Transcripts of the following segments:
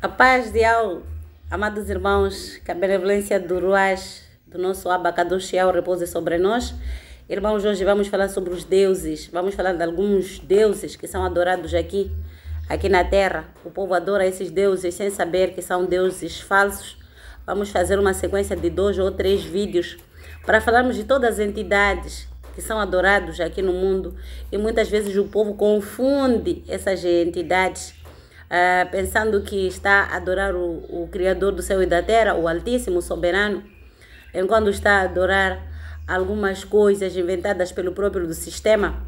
A paz de Al, amados irmãos, que a benevolência do Ruach, do nosso Abacadosh repouse sobre nós. Irmãos, hoje vamos falar sobre os deuses. Vamos falar de alguns deuses que são adorados aqui na terra. O povo adora esses deuses sem saber que são deuses falsos. Vamos fazer uma sequência de 2 ou 3 vídeos para falarmos de todas as entidades que são adorados aqui no mundo. E muitas vezes o povo confunde essas entidades, pensando que está a adorar o Criador do céu e da terra, o Altíssimo, Soberano, enquanto está a adorar algumas coisas inventadas pelo próprio do sistema.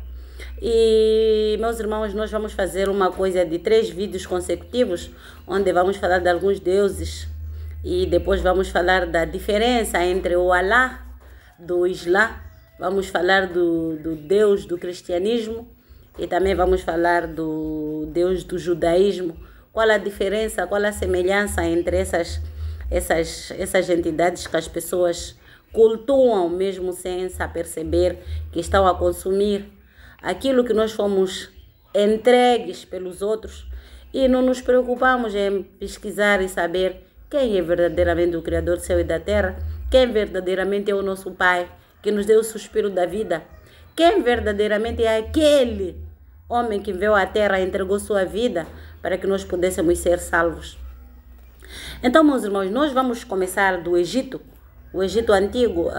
E, meus irmãos, nós vamos fazer uma coisa de 3 vídeos consecutivos, onde vamos falar de alguns deuses e depois vamos falar da diferença entre o Alá do Islã, vamos falar do Deus do cristianismo e também vamos falar do Deus do judaísmo. Qual a diferença, qual a semelhança entre essas entidades que as pessoas cultuam mesmo sem se aperceber que estão a consumir aquilo que nós fomos entregues pelos outros e não nos preocupamos em pesquisar e saber quem é verdadeiramente o Criador do céu e da terra, quem verdadeiramente é o nosso Pai que nos deu o suspiro da vida, quem verdadeiramente é aquele homem que veio à terra e entregou sua vida para que nós pudéssemos ser salvos. Então, meus irmãos, nós vamos começar do Egito. O Egito antigo,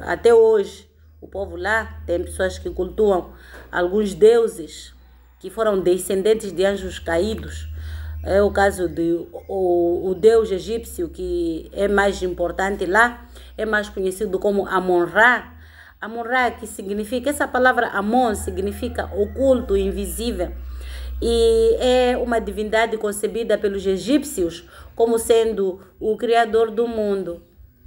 até hoje, o povo lá tem pessoas que cultuam alguns deuses que foram descendentes de anjos caídos. É o caso o deus egípcio, que é mais importante lá, é mais conhecido como Amon-Ra. Amon-Ra, que significa, essa palavra Amon significa oculto, invisível, e é uma divindade concebida pelos egípcios como sendo o criador do mundo,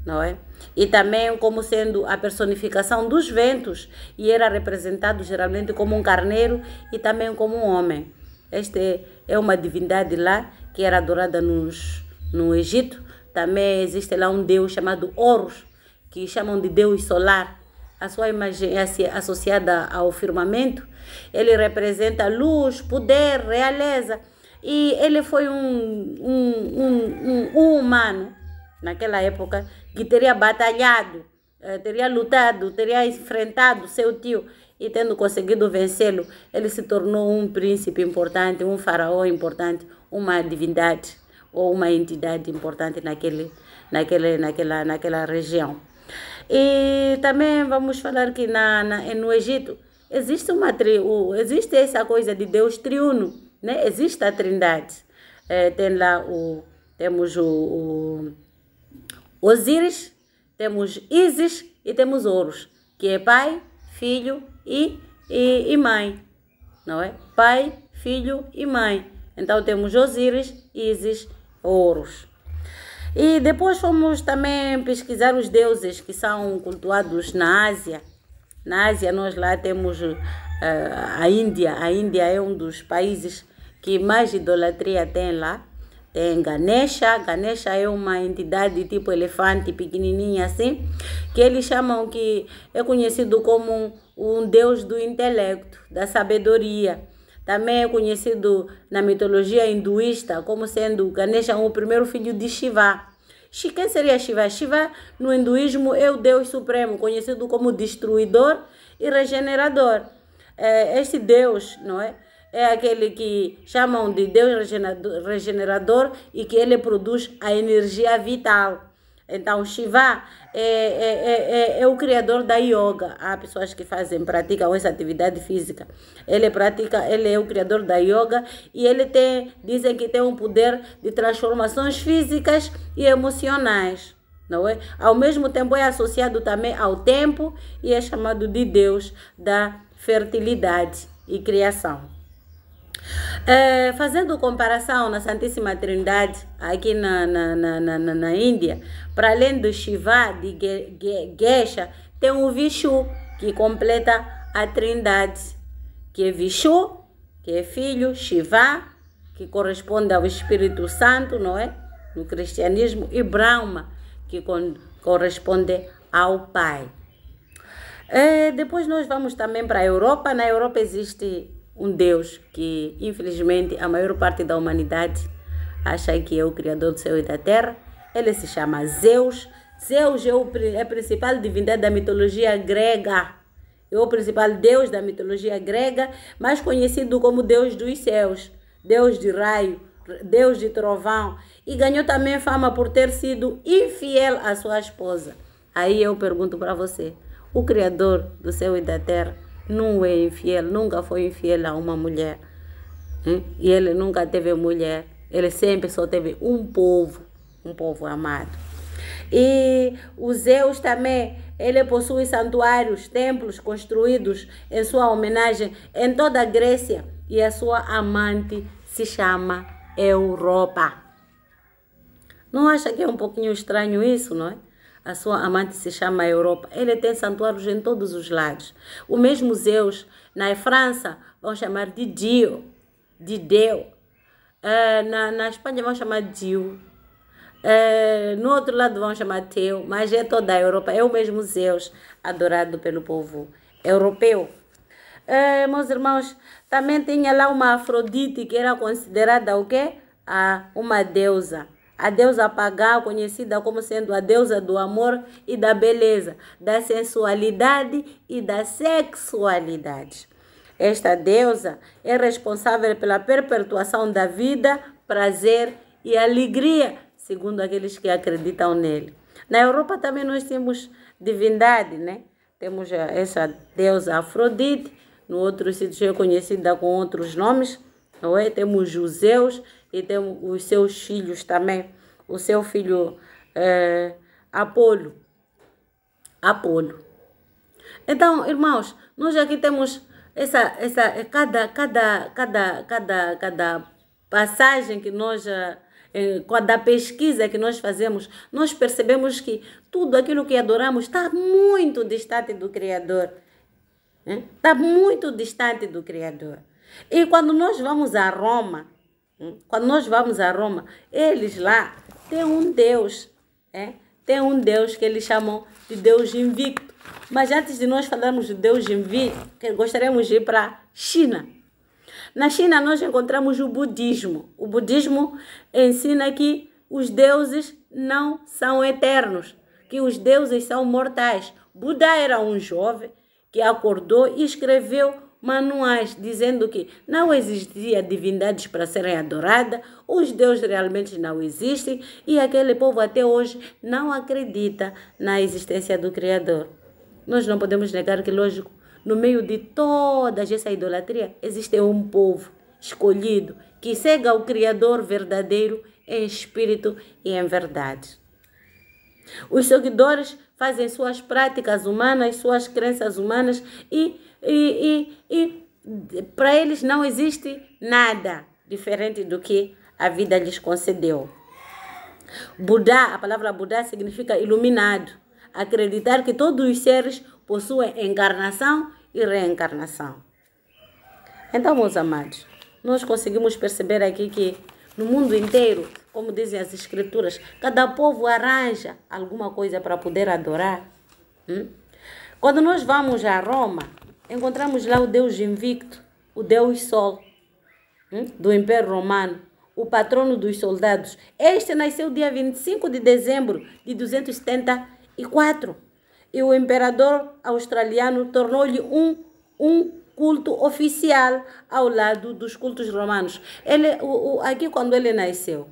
não é? E também como sendo a personificação dos ventos, e era representado geralmente como um carneiro e também como um homem. Este é uma divindade lá que era adorada no Egito. Também existe lá um deus chamado Horus, que chamam de deus solar. A sua imagem é associada ao firmamento. Ele representa luz, poder, realeza. E ele foi um humano, naquela época, que teria batalhado, teria lutado, teria enfrentado seu tio. E tendo conseguido vencê-lo, ele se tornou um príncipe importante, um faraó importante, uma divindade ou uma entidade importante naquela região. E também vamos falar que no Egito existe existe essa coisa de Deus triuno, né? Existe a Trindade. Tem lá temos o Osíris, temos Ísis e temos Horus, que é pai, filho e mãe, não é? Pai, filho e mãe. Então temos Osíris, Ísis, Horus. E depois fomos também pesquisar os deuses que são cultuados na Ásia. Na Ásia nós lá temos a Índia. A Índia é um dos países que mais idolatria tem lá. Tem Ganesha. Ganesha é uma entidade tipo elefante, pequenininha assim, que eles chamam, que é conhecido como um deus do intelecto, da sabedoria. Também é conhecido na mitologia hinduísta como sendo Ganesha o primeiro filho de Shiva. Quem seria Shiva? Shiva no hinduísmo é o Deus supremo, conhecido como destruidor e regenerador. Este Deus, não é? É aquele que chamam de Deus regenerador e que ele produz a energia vital. Então, Shiva é o criador da yoga. Há pessoas que praticam essa atividade física. Ele é o criador da yoga e dizem que tem um poder de transformações físicas e emocionais, não é? Ao mesmo tempo é associado também ao tempo e é chamado de Deus da fertilidade e criação. Fazendo comparação na Santíssima Trindade, aqui na Índia, para além do Shiva, de Gesha, tem o Vishnu, que completa a Trindade, que é Vishnu, que é filho, Shiva, que corresponde ao Espírito Santo, não é? No cristianismo, e Brahma, que corresponde ao Pai. Depois nós vamos também para a Europa. Na Europa existe um Deus que, infelizmente, a maior parte da humanidade acha que é o Criador do céu e da terra. Ele se chama Zeus. Zeus é a principal divindade da mitologia grega. É o principal deus da mitologia grega, mais conhecido como Deus dos céus, Deus de raio, Deus de trovão. E ganhou também fama por ter sido infiel à sua esposa. Aí eu pergunto para você, o Criador do céu e da terra não é infiel, nunca foi infiel a uma mulher. E ele nunca teve mulher, ele sempre só teve um povo amado. E o Zeus também, ele possui santuários, templos construídos em sua homenagem em toda a Grécia. E a sua amante se chama Europa. Não acha que é um pouquinho estranho isso, não é? A sua amante se chama Europa. Ele tem santuários em todos os lados. O mesmo Zeus, na França, vão chamar de Dio, de Deu. Na Espanha vão chamar de Dio. No outro lado vão chamar Teu, mas é toda a Europa. É o mesmo Zeus, adorado pelo povo europeu. Meus irmãos, também tinha lá uma Afrodite, que era considerada o quê? Uma deusa. A deusa pagã, conhecida como sendo a deusa do amor e da beleza, da sensualidade e da sexualidade. Esta deusa é responsável pela perpetuação da vida, prazer e alegria, segundo aqueles que acreditam nele. Na Europa também nós temos divindade, né? Temos essa deusa Afrodite, no outro sítio é conhecida com outros nomes, não é? Temos os Zeus e temos os seus filhos também. O seu filho Apolo. Então, irmãos, nós aqui temos cada passagem que nós, cada pesquisa que nós fazemos, nós percebemos que tudo aquilo que adoramos está muito distante do Criador. Está muito distante do Criador. E quando nós vamos a Roma, eles lá têm um Deus, tem um Deus que eles chamam de Deus invicto. Mas antes de nós falarmos de Deus invicto, gostaríamos de ir para a China. Na China nós encontramos o budismo. O budismo ensina que os deuses não são eternos, que os deuses são mortais. Buda era um jovem que acordou e escreveu manuais dizendo que não existia divindades para serem adoradas, os deuses realmente não existem e aquele povo até hoje não acredita na existência do Criador. Nós não podemos negar que, lógico, no meio de toda essa idolatria existe um povo escolhido que segue ao Criador verdadeiro em espírito e em verdade. Os seguidores fazem suas práticas humanas, suas crenças humanas e para eles não existe nada diferente do que a vida lhes concedeu. Buda, a palavra Buda significa iluminado. Acreditar que todos os seres possuem encarnação e reencarnação. Então, meus amados, nós conseguimos perceber aqui que no mundo inteiro, como dizem as escrituras, cada povo arranja alguma coisa para poder adorar. Quando nós vamos a Roma, encontramos lá o Deus invicto, o Deus Sol, do Império Romano, o patrono dos soldados. Este nasceu dia 25 de dezembro de 274. E o imperador australiano tornou-lhe um culto oficial ao lado dos cultos romanos. Aqui quando ele nasceu,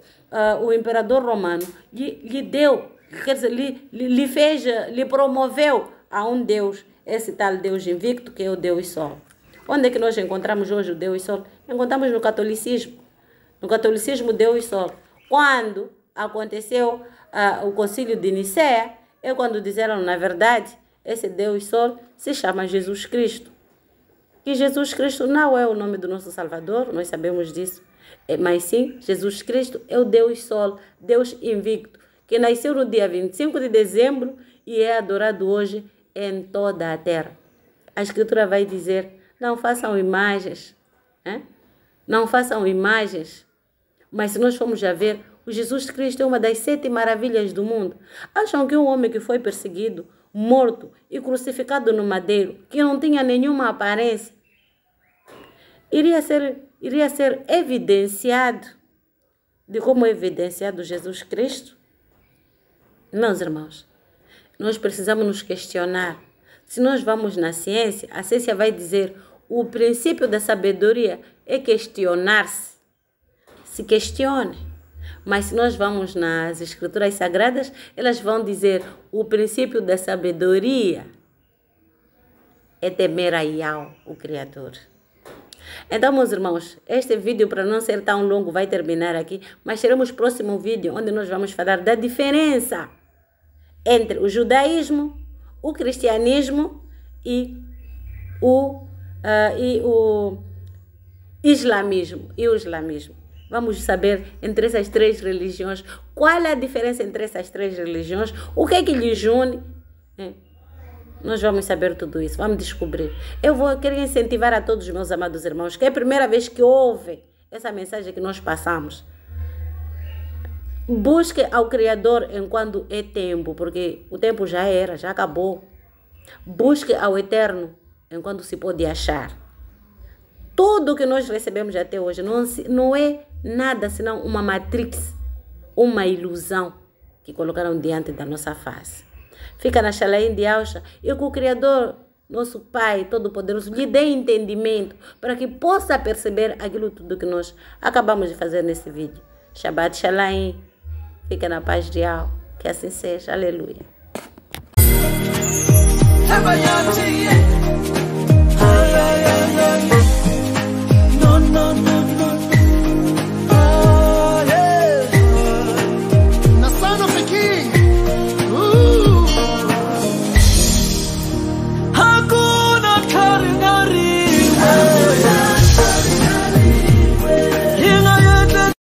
o imperador romano lhe deu, quer dizer, lhe promoveu a um Deus, esse tal Deus invicto, que é o Deus Sol. Onde é que nós encontramos hoje o Deus Sol? Encontramos no catolicismo. No catolicismo, Deus Sol. Quando aconteceu o concílio de Nicéia, é quando disseram, na verdade, esse Deus Sol se chama Jesus Cristo. Que Jesus Cristo não é o nome do nosso Salvador, nós sabemos disso. Mas sim, Jesus Cristo é o Deus Sol, Deus invicto, que nasceu no dia 25 de dezembro e é adorado hoje em toda a terra. A Escritura vai dizer, não façam imagens, não façam imagens. Mas se nós formos a ver, o Jesus Cristo é uma das 7 maravilhas do mundo. Acham que um homem que foi perseguido, morto e crucificado no madeiro, que não tinha nenhuma aparência, iria ser evidenciado de como é evidenciado Jesus Cristo, meus irmãos, nós precisamos nos questionar. Se nós vamos na ciência, a ciência vai dizer o princípio da sabedoria é questionar-se. Se questione. Mas se nós vamos nas escrituras sagradas, elas vão dizer o princípio da sabedoria é temer a Yahweh, o Criador. Então, meus irmãos, este vídeo, para não ser tão longo, vai terminar aqui, mas teremos o próximo vídeo onde nós vamos falar da diferença entre o judaísmo, o cristianismo e o islamismo. Vamos saber entre essas três religiões qual é a diferença entre essas três religiões, o que é que lhes une. Nós vamos saber tudo isso, vamos descobrir. Queria incentivar a todos os meus amados irmãos, que é a primeira vez que ouvem essa mensagem que nós passamos. Busque ao Criador enquanto é tempo, porque o tempo já era, já acabou. Busque ao Eterno enquanto se pode achar. Tudo que nós recebemos até hoje não é nada senão uma matrix, uma ilusão que colocaram diante da nossa face. Fica na Shalaim de Ausha e que o Criador, nosso Pai Todo-Poderoso, lhe dê entendimento para que possa perceber aquilo tudo que nós acabamos de fazer nesse vídeo. Shabbat Shalaim. Fica na paz de Yahweh. Que assim seja. Aleluia. Have a young